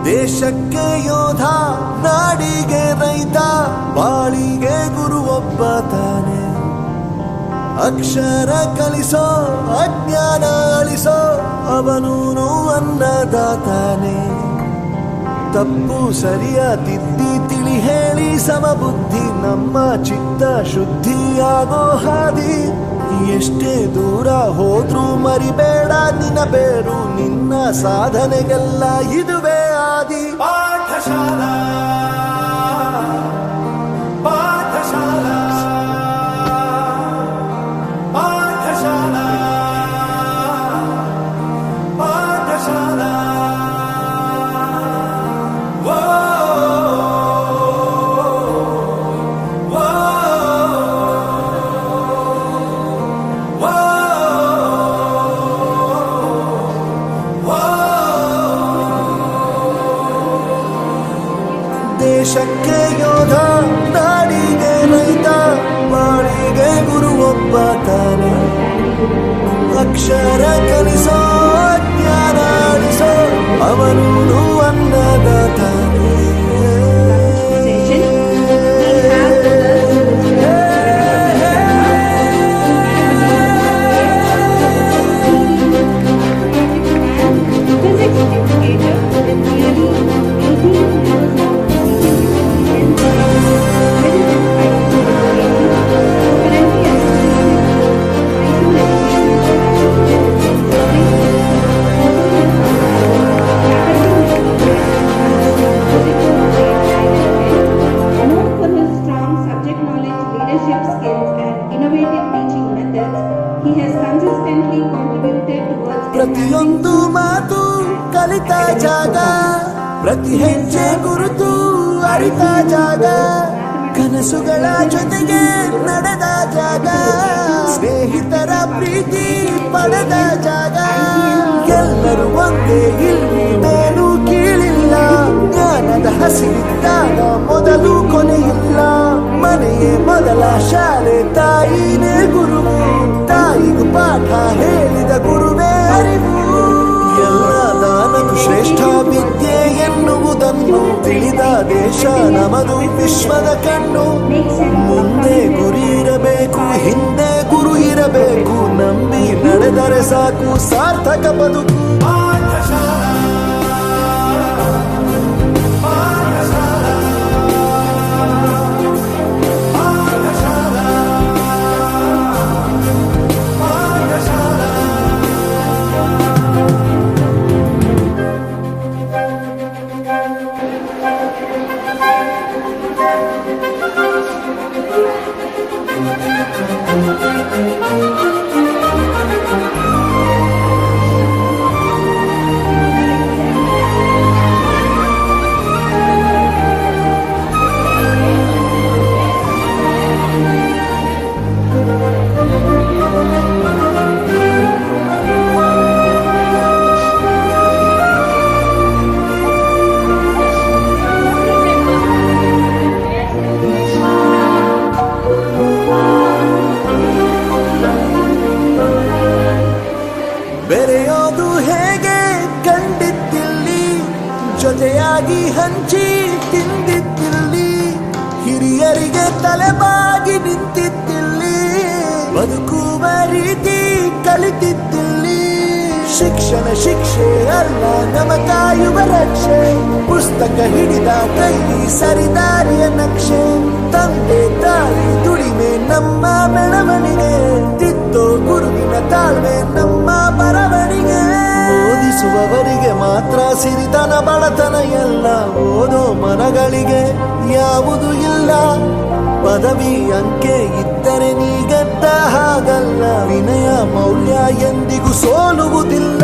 ದೇಶಕ್ಕೆ ಯೋಧ, ನಾಡಿಗೆ ರೈತ, ಬಾಳಿಗೆ ಗುರು ಒಬ್ಬ ತಾನೆ. ಅಕ್ಷರ ಕಲಿಸೋ, ಅಜ್ಞಾನ ಅಳಿಸೋ, ಅವನೂನು ಅನ್ನದಾತಾನೆ. ತಪ್ಪು ಸರಿಯ ತಿದ್ದಿ ತಿಳಿ ಹೇಳಿ ಸಮಬುದ್ಧಿ, ನಮ್ಮ ಚಿತ್ತ ಶುದ್ಧಿಯಾಗೋ ಹಾದಿ. ಎಷ್ಟೇ ದೂರ ಹೋದ್ರೂ ಮರಿಬೇಡ ನಿನ್ನ ಬೇರು, ನಿನ್ನ ಸಾಧನೆಗೆಲ್ಲ ಇದುವೇ ಆದಿ. ಪಾಠಶಾಲಾ ಪಾಠಶಾಲಾ ಪಾಠಶಾಲಾ ಪಾಠಶಾಲಾ. ದೇಶಕ್ಕೆ ಯೋಧ, ನಾಡಿಗೆ ರೈತ, ಬಾಳಿಗೆ ಗುರು ಒಬ್ಬ ತಾನೆ. ಅಕ್ಷರ ಕಲಿಸೋ, ಜ್ಞಾನ ಅಳಿಸೋ, ಅವನೂನು ಅನ್ನದಾತಾನೆ. ಪ್ರತಿಯೊಂದು ಮಾತು ಕಲಿತ ಜಾಗ, ಪ್ರತಿ ಹೆಜ್ಜೆ ಗುರುತು ಅರಿತ ಜಾಗ, ಕನಸುಗಳ ಜೊತೆಗೆ ನಡೆದ ಜಾಗ, ಸ್ನೇಹಿತರ ಪ್ರೀತಿ ಪಡೆದ ಜಾಗ. ಎಲ್ಲರೂ ಒಂದೇ, ಇಲ್ಲಿ ಮೇಲೂ ಕೀಳಿಲ್ಲ, ಜ್ಞಾನದ ಹಸಿರಿದ್ದಾಗ ಮೊದಲು ಕೊನೆಯಿಲ್ಲ. ಮನೆಯೇ ಮೊದಲ ಶಾಲೆ, ತಾಯಿನೇ ಗುರುವು, ತಾಯಿಗೂ ಪಾಠ ಹೇಳಿದ ಗುರುವೇ ಅರಿವು. ಎಲ್ಲ ದಾನವು ಶ್ರೇಷ್ಠ ವಿದ್ಯೆ ಎನ್ನುವುದನ್ನು ತಿಳಿದ ದೇಶ ನಮದು, ವಿಶ್ವದ ಕಣ್ಣು. ಮುಂದೆ ಗುರಿ ಇರಬೇಕು, ಹಿಂದೆ ಗುರು ಇರಬೇಕು, ನಂಬಿ ನಡೆದರೆ ಸಾಕು ಸಾರ್ಥಕ ಬದುಕು. ಬೆರೆಯೋದು ಹೇಗೆ ಕಂಡಿದ್ದಿಲ್ಲಿ, ಜೊತೆಯಾಗಿ ಹಂಚಿ ತಿಂದಿದ್ದಿಲ್ಲಿ, ಹಿರಿಯರಿಗೆ ತಲೆಬಾಗಿ ನಿಂತಿದ್ದಿಲ್ಲಿ, ಬದುಕುವ ರೀತಿ ಕಲಿತಿದ್ದಿಲ್ಲಿ. ಶಿಕ್ಷಣ ಶಿಕ್ಷೆ ಅಲ್ಲ, ನಮ ಕಾಯುವ ರಕ್ಷೆ, ಪುಸ್ತಕ ಹಿಡಿದ ಕೈಲಿ ಸರಿದಾರಿಯ ನಕ್ಷೆ. ತಂದೆ ತಾಯಿ ದುಡಿಮೆ ನಮ್ಮ ಬೆಳವಣಿಗೆ, ತಿದ್ದೋ ಗುರುವಿನ ತಾಳ್ಮೆ ನಮ್ಮ ಬರವಣಿಗೆ. ಓದಿಸುವವರಿಗೆ ಮಾತ್ರ ಸಿರಿತನ ಬಡತನ ಎಲ್ಲ, ಓದೋ ಮನಗಳಿಗೆ ಯಾವುದು ಇಲ್ಲ. ಪದವಿ ಅಂಕೆ ಇದ್ದರೆ ನೀ ಗೆದ್ದ ಹಾಗಲ್ಲ, ವಿನಯ ಮೌಲ್ಯ ಎಂದಿಗೂ ಸೋಲುವುದಿಲ್ಲ.